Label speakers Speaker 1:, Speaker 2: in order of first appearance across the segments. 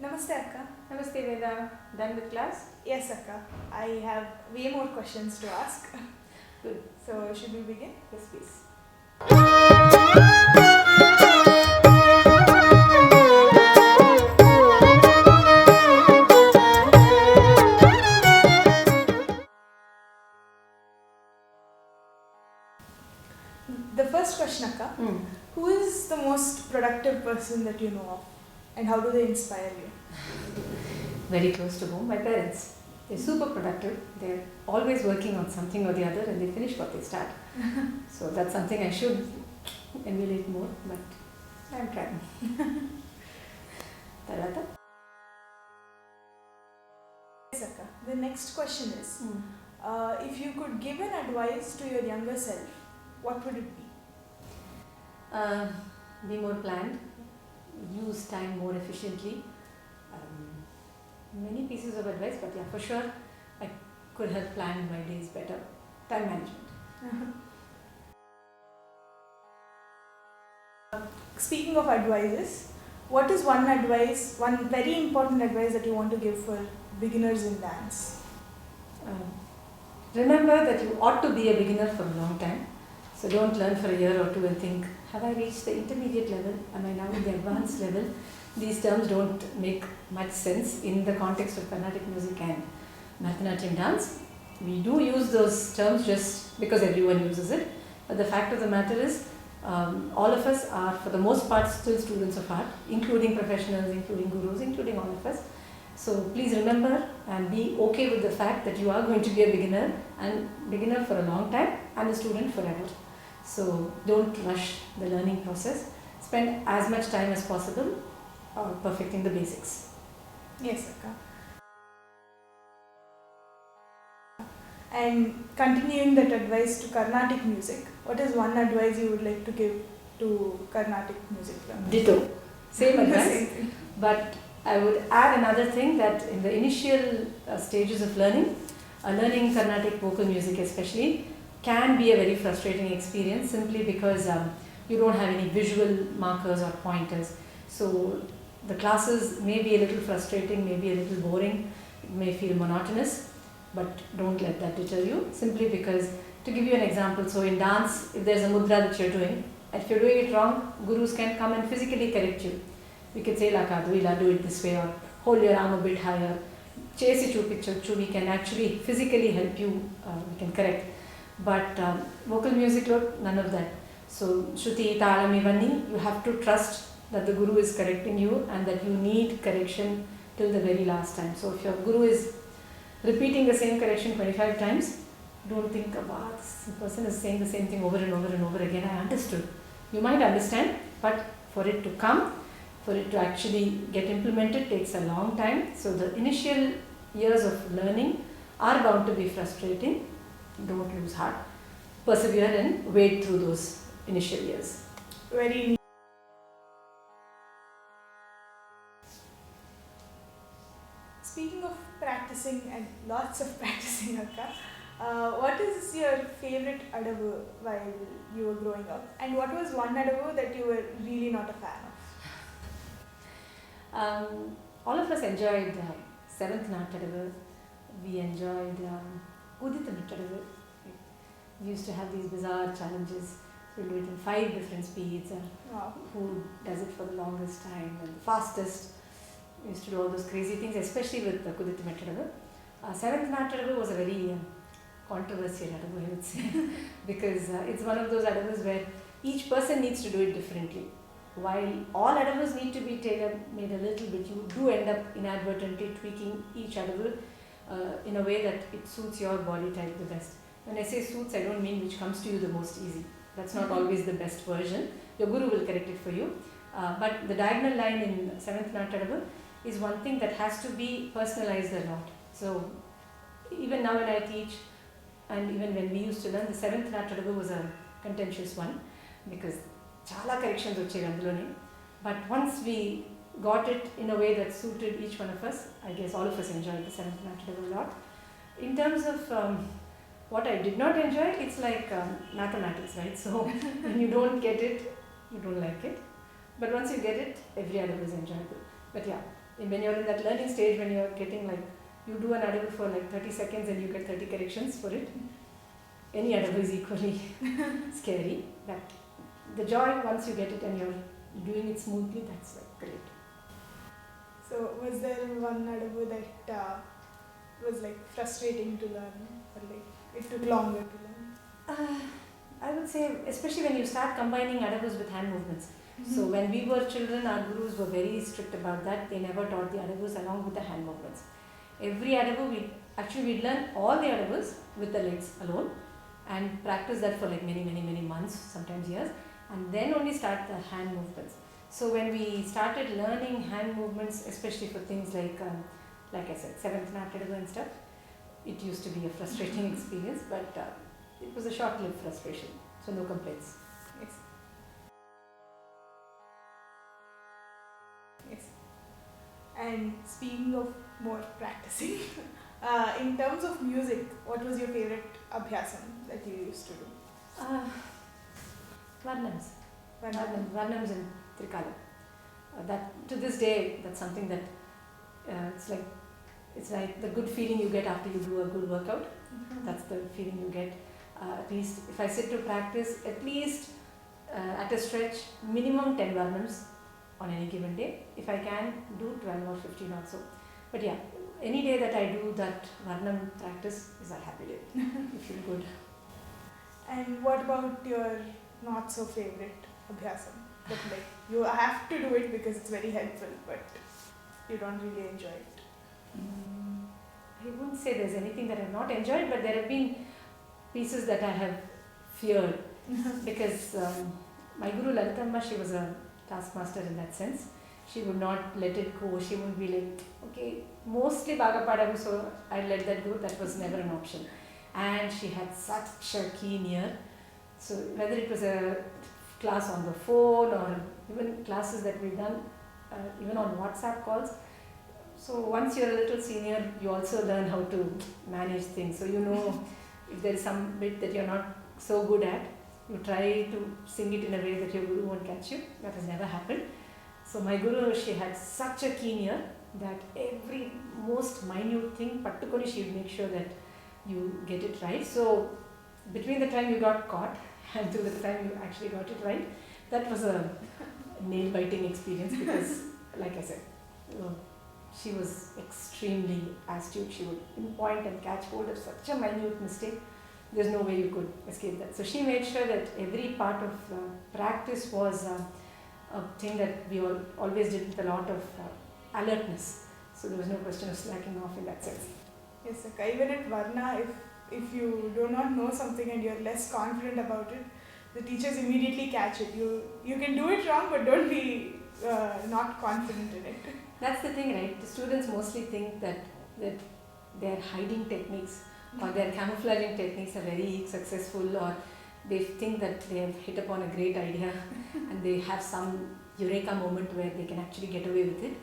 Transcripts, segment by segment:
Speaker 1: Namaste Akka.
Speaker 2: Namaste Veda. Done with class?
Speaker 1: Yes Akka. I have way more questions to ask.
Speaker 2: Good.
Speaker 1: So should we begin?
Speaker 2: Yes, please.
Speaker 1: The first question Akka. Who is the most productive person that you know of? And how do they inspire you?
Speaker 2: Very close to home, my parents. They're super productive. They're always working on something or the other and they finish what they start. So that's something I should emulate more, but I'm trying. Tarvata?
Speaker 1: Yes Akka. The next question is, if you could give an advice to your younger self, what would it be?
Speaker 2: Be more planned, use time more efficiently. Many pieces of advice, but yeah, for sure, I could have planned my days better. Time management.
Speaker 1: Speaking of advices, what is one very important advice that you want to give for beginners in dance?
Speaker 2: Remember that you ought to be a beginner for a long time. So don't learn for a year or two and think, have I reached the intermediate level? Am I now in the advanced level? These terms don't make much sense in the context of Carnatic music and Bharatanatyam dance. We do use those terms just because everyone uses it. But the fact of the matter is, all of us are for the most part still students of art, including professionals, including gurus, including all of us. So please remember and be okay with the fact that you are going to be a beginner and beginner for a long time and a student forever. So don't rush the learning process. Spend as much time as possible perfecting the basics.
Speaker 1: Yes, Akka. And continuing that advice to Carnatic music, what is one advice you would like to give to Carnatic music learners?
Speaker 2: Ditto. Same advice.
Speaker 1: Same thing.
Speaker 2: But I would add another thing that in the initial stages of learning Carnatic vocal music especially, can be a very frustrating experience simply because you don't have any visual markers or pointers. So the classes may be a little frustrating, may be a little boring, it may feel monotonous, but don't let that deter you simply because, to give you an example, so in dance, if there's a mudra that you're doing, if you're doing it wrong, gurus can come and physically correct you. We can say Adavu, do it this way, or hold your arm a bit higher, chase it, we can actually physically help you, we can correct. But vocal music, none of that. So Shruti, Talam, Ivanni, you have to trust that the guru is correcting you and that you need correction till the very last time. So if your guru is repeating the same correction 25 times, don't think about this person is saying the same thing over and over and over again. I understood. You might understand, but for it to come, for it to actually get implemented takes a long time. So the initial years of learning are bound to be frustrating. Don't lose heart. Persevere and wade through those initial years.
Speaker 1: Very neat. Speaking of practicing and lots of practicing, Akka, what is your favorite Adavu while you were growing up? And what was one Adavu that you were really not a fan of?
Speaker 2: All of us enjoyed 7th Nat Adavu. We enjoyed Udita Nat Adavu. We used to have these bizarre challenges. We'll do it in 5 different speeds and
Speaker 1: Wow.
Speaker 2: who does it for the longest time and the fastest. We used to do all those crazy things, especially with the Kudittu Mettadavu. 7th Nat Adavu was a very controversial Adavu, I would say, because it's one of those Adavus where each person needs to do it differently. While all Adavus need to be tailor-made a little bit, you do end up inadvertently tweaking each Adavu in a way that it suits your body type the best. When I say suits, I don't mean which comes to you the most easy. That's not always the best version. Your guru will correct it for you. But the diagonal line in 7th Nat Adavu is one thing that has to be personalized a lot. So even now when I teach and even when we used to learn, the 7th Nat Adavu was a contentious one because chala corrections vachegi andulone. But once we got it in a way that suited each one of us, I guess all of us enjoyed the 7th Nat Adavu a lot. In terms of what I did not enjoy, it's like mathematics, right? So when you don't get it, you don't like it. But once you get it, every Adavu is enjoyable. But yeah, when you're in that learning stage, when you're getting like, you do an Adavu for like 30 seconds and you get 30 corrections for it. Any Adavu is equally scary, but the joy once you get it and you're doing it smoothly, that's like great.
Speaker 1: So was there one Adavu that was like frustrating to learn, or like it took longer to learn?
Speaker 2: I would say, especially when you start combining Adavus with hand movements. So when we were children, our gurus were very strict about that. They never taught the Adavus along with the hand movements. Every Adavu, we'd learn all the Adavus with the legs alone and practice that for like many months, sometimes years, and then only start the hand movements. So when we started learning hand movements, especially for things like I said, 7th Nat Adavu and stuff, it used to be a frustrating experience, but it was a short-lived frustration, so no complaints.
Speaker 1: Yes. Yes. And speaking of more practicing, in terms of music, what was your favorite abhyasam that you used to do?
Speaker 2: Varnams. Varnams in Trikala. That to this day, that's something that it's like the good feeling you get after you do a good workout. That's the feeling you get. At least if I sit to practice, at least at a stretch, minimum 10 Varnams on any given day. If I can, do 12 or 15 also. But yeah, any day that I do that Varnam practice is a happy day. You feel good.
Speaker 1: And what about your not so favorite abhyasam? That like you have to do it because it's very helpful, but you don't really enjoy it.
Speaker 2: I wouldn't say there's anything that I've not enjoyed, but there have been pieces that I have feared because my guru Lalitamma, she was a taskmaster in that sense. She would not let it go. She would be like, okay, mostly Bhagapadavu, so I let that go. That was never an option. And she had such a keen ear. So whether it was a class on the phone or even classes that we've done, even on WhatsApp calls. So once you're a little senior, you also learn how to manage things. So you know if there is some bit that you're not so good at, you try to sing it in a way that your guru won't catch you. That has never happened. So my guru, she had such a keen ear that every most minute thing, particularly she would make sure that you get it right. So between the time you got caught until the time you actually got it right, that was a nail-biting experience because, like I said, she was extremely astute. She would pinpoint and catch hold of such a minute mistake. There's no way you could escape that. So she made sure that every part of practice was a thing that we all always did with a lot of alertness. So there was no question of slacking off in that sense.
Speaker 1: Yes, Akka. Even at Varna, if you do not know something and you're less confident about it, the teachers immediately catch it. You can do it wrong, but don't be not confident in it.
Speaker 2: That's the thing, right? The students mostly think that their hiding techniques or their camouflaging techniques are very successful, or they think that they have hit upon a great idea and they have some eureka moment where they can actually get away with it.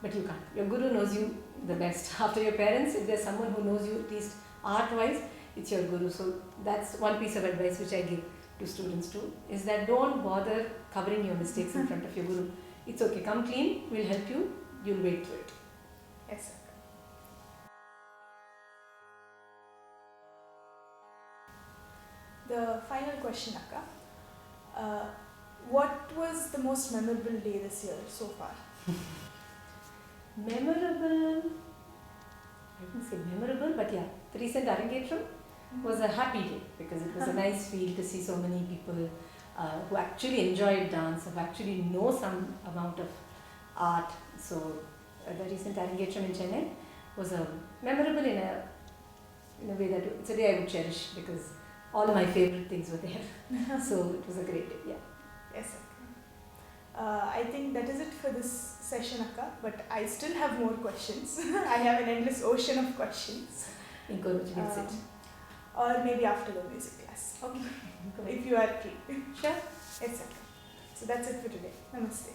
Speaker 2: But you can't. Your guru knows you the best. After your parents, if there's someone who knows you at least art-wise, it's your guru. So that's one piece of advice which I give to students too, is that don't bother covering your mistakes in front of your guru. It's okay, come clean, we'll help you, you'll wait through it.
Speaker 1: Yes, sir. The final question, Akka. What was the most memorable day this year so far?
Speaker 2: Memorable, I wouldn't say memorable, but yeah, the recent Arangetram was a happy day because it was a nice feel to see so many people who actually enjoyed dance, who actually know some amount of art. So the recent Arangetram in Chennai was memorable in a way that it's a day I would cherish because all my favorite things were there. So it was a great day, yeah.
Speaker 1: Yes, sir. I think that is it for this session, Akka, but I still have more questions. I have an endless ocean of questions.
Speaker 2: Encourage me, sit.
Speaker 1: Or maybe after the music class. Okay. If you are free.
Speaker 2: Sure.
Speaker 1: Yes, Akka. So that's it for today. Namaste.